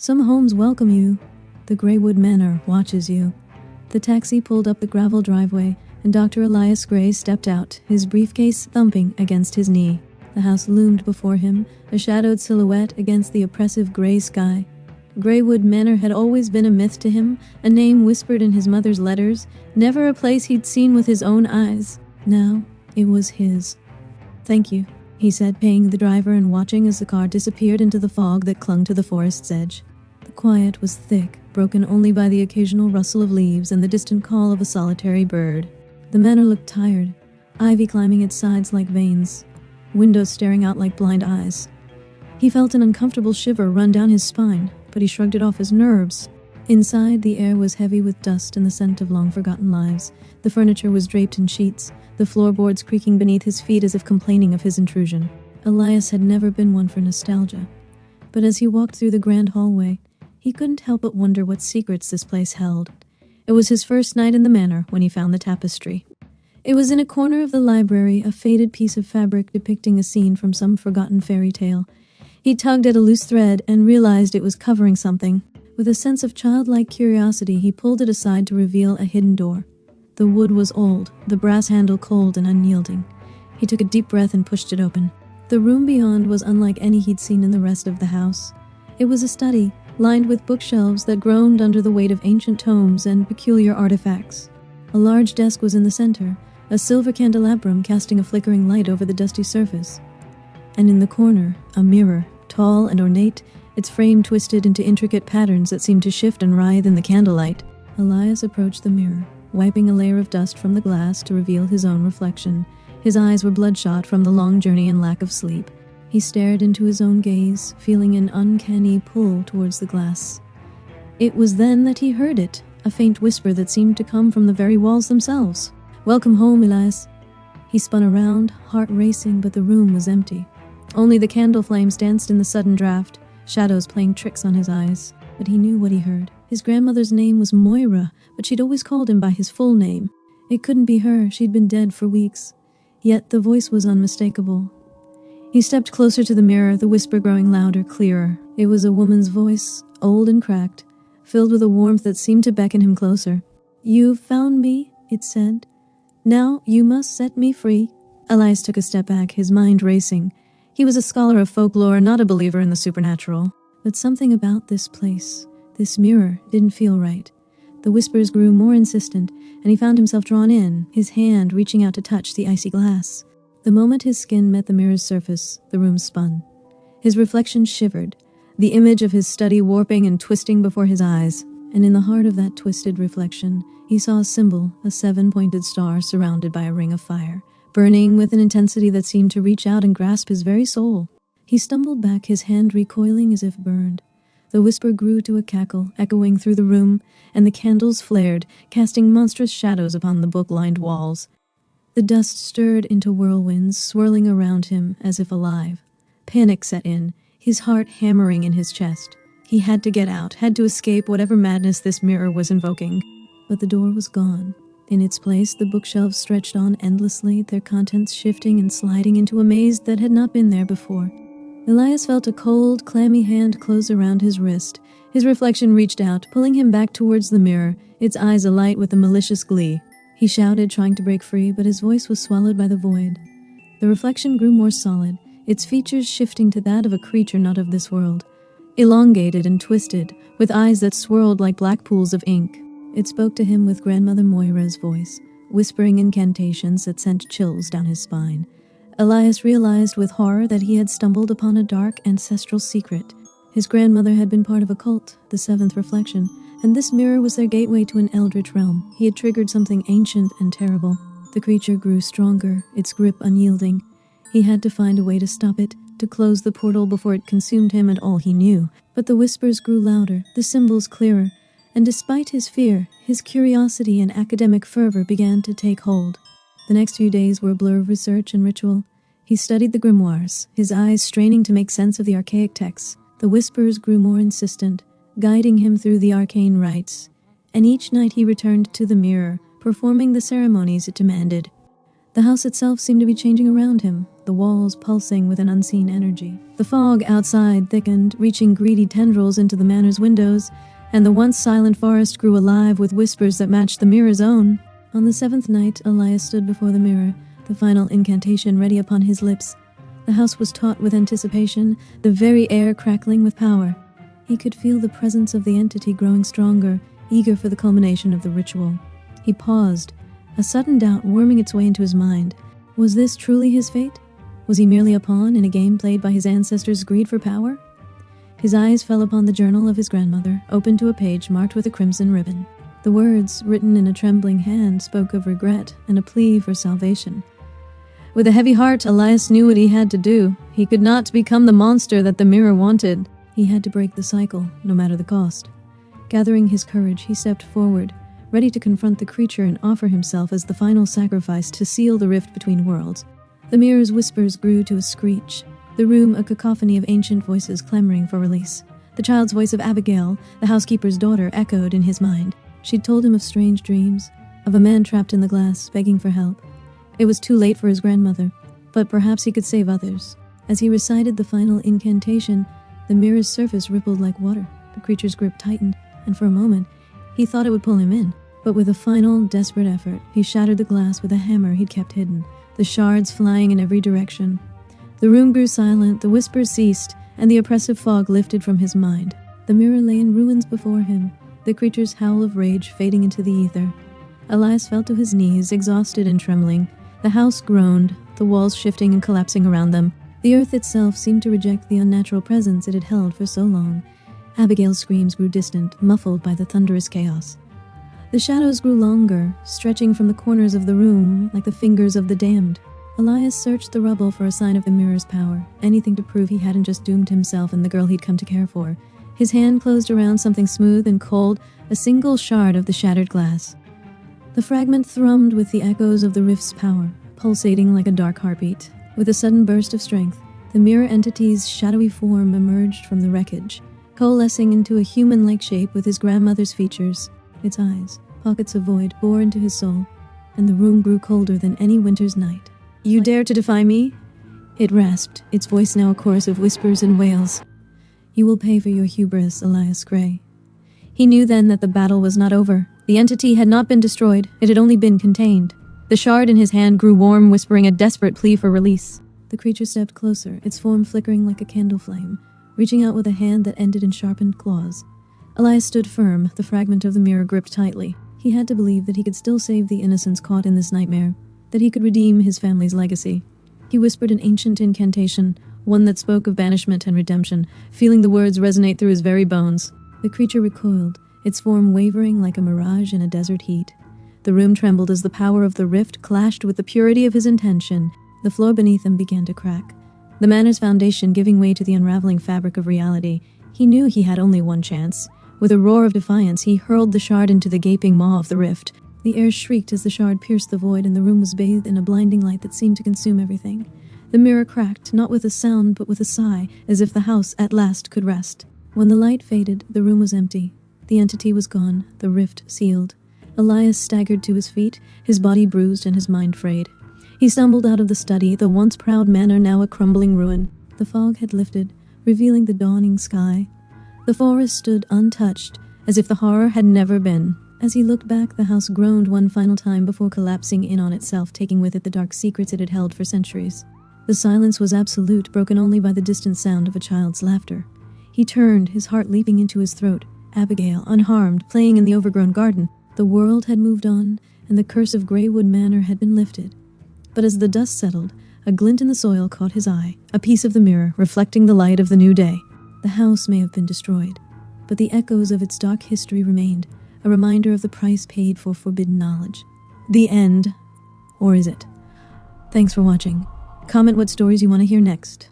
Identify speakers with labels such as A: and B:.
A: Some homes welcome you. The Greywood Manor watches you. The taxi pulled up the gravel driveway, and Dr. Elias Gray stepped out, his briefcase thumping against his knee. The house loomed before him, a shadowed silhouette against the oppressive gray sky. Greywood Manor had always been a myth to him, a name whispered in his mother's letters, never a place he'd seen with his own eyes. Now, it was his. "Thank you," he said, paying the driver and watching as the car disappeared into the fog that clung to the forest's edge. The quiet was thick, broken only by the occasional rustle of leaves and the distant call of a solitary bird. The manor looked tired, ivy climbing its sides like veins, windows staring out like blind eyes. He felt an uncomfortable shiver run down his spine, but he shrugged it off as nerves. Inside, the air was heavy with dust and the scent of long-forgotten lives. The furniture was draped in sheets, the floorboards creaking beneath his feet as if complaining of his intrusion. Elias had never been one for nostalgia, but as he walked through the grand hallway, he couldn't help but wonder what secrets this place held. It was his first night in the manor when he found the tapestry. It was in a corner of the library, a faded piece of fabric depicting a scene from some forgotten fairy tale. He tugged at a loose thread and realized it was covering something. With a sense of childlike curiosity, he pulled it aside to reveal a hidden door. The wood was old, the brass handle cold and unyielding. He took a deep breath and pushed it open. The room beyond was unlike any he'd seen in the rest of the house. It was a study, lined with bookshelves that groaned under the weight of ancient tomes and peculiar artifacts. A large desk was in the center, a silver candelabrum casting a flickering light over the dusty surface. And in the corner, a mirror, tall and ornate, its frame twisted into intricate patterns that seemed to shift and writhe in the candlelight. Elias approached the mirror, wiping a layer of dust from the glass to reveal his own reflection. His eyes were bloodshot from the long journey and lack of sleep. He stared into his own gaze, feeling an uncanny pull towards the glass. It was then that he heard it, a faint whisper that seemed to come from the very walls themselves. "Welcome home, Elias." He spun around, heart racing, but the room was empty. Only the candle flames danced in the sudden draft, shadows playing tricks on his eyes. But he knew what he heard. His grandmother's name was Moira, but she'd always called him by his full name. It couldn't be her, she'd been dead for weeks. Yet the voice was unmistakable. He stepped closer to the mirror, the whisper growing louder, clearer. It was a woman's voice, old and cracked, filled with a warmth that seemed to beckon him closer. "You've found me," it said. "Now you must set me free." Elias took a step back, his mind racing. He was a scholar of folklore, not a believer in the supernatural. But something about this place, this mirror, didn't feel right. The whispers grew more insistent, and he found himself drawn in, his hand reaching out to touch the icy glass. The moment his skin met the mirror's surface, the room spun. His reflection shivered, the image of his study warping and twisting before his eyes. And in the heart of that twisted reflection, he saw a symbol, a 7-pointed star surrounded by a ring of fire, burning with an intensity that seemed to reach out and grasp his very soul. He stumbled back, his hand recoiling as if burned. The whisper grew to a cackle, echoing through the room, and the candles flared, casting monstrous shadows upon the book-lined walls. The dust stirred into whirlwinds, swirling around him as if alive. Panic set in, his heart hammering in his chest. He had to get out, had to escape whatever madness this mirror was invoking. But the door was gone. In its place, the bookshelves stretched on endlessly, their contents shifting and sliding into a maze that had not been there before. Elias felt a cold, clammy hand close around his wrist. His reflection reached out, pulling him back towards the mirror, its eyes alight with a malicious glee. He shouted, trying to break free, but his voice was swallowed by the void. The reflection grew more solid, its features shifting to that of a creature not of this world. Elongated and twisted, with eyes that swirled like black pools of ink. It spoke to him with Grandmother Moira's voice, whispering incantations that sent chills down his spine. Elias realized with horror that he had stumbled upon a dark ancestral secret. His grandmother had been part of Occult, the seventh reflection, and this mirror was their gateway to an eldritch realm. He had triggered something ancient and terrible. The creature grew stronger, its grip unyielding. He had to find a way to stop it, to close the portal before it consumed him and all he knew. But the whispers grew louder, the symbols clearer, and despite his fear, his curiosity and academic fervor began to take hold. The next few days were a blur of research and ritual. He studied the grimoires, his eyes straining to make sense of the archaic texts. The whispers grew more insistent, guiding him through the arcane rites, and each night he returned to the mirror, performing the ceremonies it demanded. The house itself seemed to be changing around him, the walls pulsing with an unseen energy. The fog outside thickened, reaching greedy tendrils into the manor's windows, and the once silent forest grew alive with whispers that matched the mirror's own. On the 7th night, Elias stood before the mirror, the final incantation ready upon his lips. The house was taut with anticipation, the very air crackling with power. He could feel the presence of the entity growing stronger, eager for the culmination of the ritual. He paused, a sudden doubt worming its way into his mind. Was this truly his fate? Was he merely a pawn in a game played by his ancestors' greed for power? His eyes fell upon the journal of his grandmother, open to a page marked with a crimson ribbon. The words, written in a trembling hand, spoke of regret and a plea for salvation. With a heavy heart, Elias knew what he had to do. He could not become the monster that the mirror wanted. He had to break the cycle, no matter the cost. Gathering his courage, he stepped forward, ready to confront the creature and offer himself as the final sacrifice to seal the rift between worlds. The mirror's whispers grew to a screech, the room a cacophony of ancient voices clamoring for release. The child's voice of Abigail, the housekeeper's daughter, echoed in his mind. She'd told him of strange dreams, of a man trapped in the glass, begging for help. It was too late for his grandmother, but perhaps he could save others. As he recited the final incantation, the mirror's surface rippled like water. The creature's grip tightened, and for a moment, he thought it would pull him in. But with a final, desperate effort, he shattered the glass with a hammer he'd kept hidden, the shards flying in every direction. The room grew silent, the whispers ceased, and the oppressive fog lifted from his mind. The mirror lay in ruins before him, the creature's howl of rage fading into the ether. Elias fell to his knees, exhausted and trembling. The house groaned, the walls shifting and collapsing around them. The earth itself seemed to reject the unnatural presence it had held for so long. Abigail's screams grew distant, muffled by the thunderous chaos. The shadows grew longer, stretching from the corners of the room like the fingers of the damned. Elias searched the rubble for a sign of the mirror's power, anything to prove he hadn't just doomed himself and the girl he'd come to care for. His hand closed around something smooth and cold, a single shard of the shattered glass. The fragment thrummed with the echoes of the rift's power, pulsating like a dark heartbeat. With a sudden burst of strength, the mirror entity's shadowy form emerged from the wreckage, coalescing into a human-like shape with his grandmother's features. Its eyes, pockets of void, bore into his soul, and the room grew colder than any winter's night. "You dare to defy me?" It rasped, its voice now a chorus of whispers and wails. "You will pay for your hubris, Elias Gray." He knew then that the battle was not over. The entity had not been destroyed, it had only been contained. The shard in his hand grew warm, whispering a desperate plea for release. The creature stepped closer, its form flickering like a candle flame, reaching out with a hand that ended in sharpened claws. Elias stood firm, the fragment of the mirror gripped tightly. He had to believe that he could still save the innocents caught in this nightmare, that he could redeem his family's legacy. He whispered an ancient incantation, one that spoke of banishment and redemption, feeling the words resonate through his very bones. The creature recoiled, its form wavering like a mirage in a desert heat. The room trembled as the power of the rift clashed with the purity of his intention. The floor beneath him began to crack, the manor's foundation giving way to the unraveling fabric of reality. He knew he had only one chance. With a roar of defiance, he hurled the shard into the gaping maw of the rift. The air shrieked as the shard pierced the void, and the room was bathed in a blinding light that seemed to consume everything. The mirror cracked, not with a sound, but with a sigh, as if the house at last could rest. When the light faded, the room was empty. The entity was gone, the rift sealed. Elias staggered to his feet, his body bruised and his mind frayed. He stumbled out of the study, the once proud manor now a crumbling ruin. The fog had lifted, revealing the dawning sky. The forest stood untouched, as if the horror had never been. As he looked back, the house groaned one final time before collapsing in on itself, taking with it the dark secrets it had held for centuries. The silence was absolute, broken only by the distant sound of a child's laughter. He turned, his heart leaping into his throat. Abigail, unharmed, playing in the overgrown garden. The world had moved on, and the curse of Greywood Manor had been lifted. But as the dust settled, a glint in the soil caught his eye, a piece of the mirror reflecting the light of the new day. The house may have been destroyed, but the echoes of its dark history remained, a reminder of the price paid for forbidden knowledge. The end. Or is it? Thanks for watching. Comment what stories you want to hear next.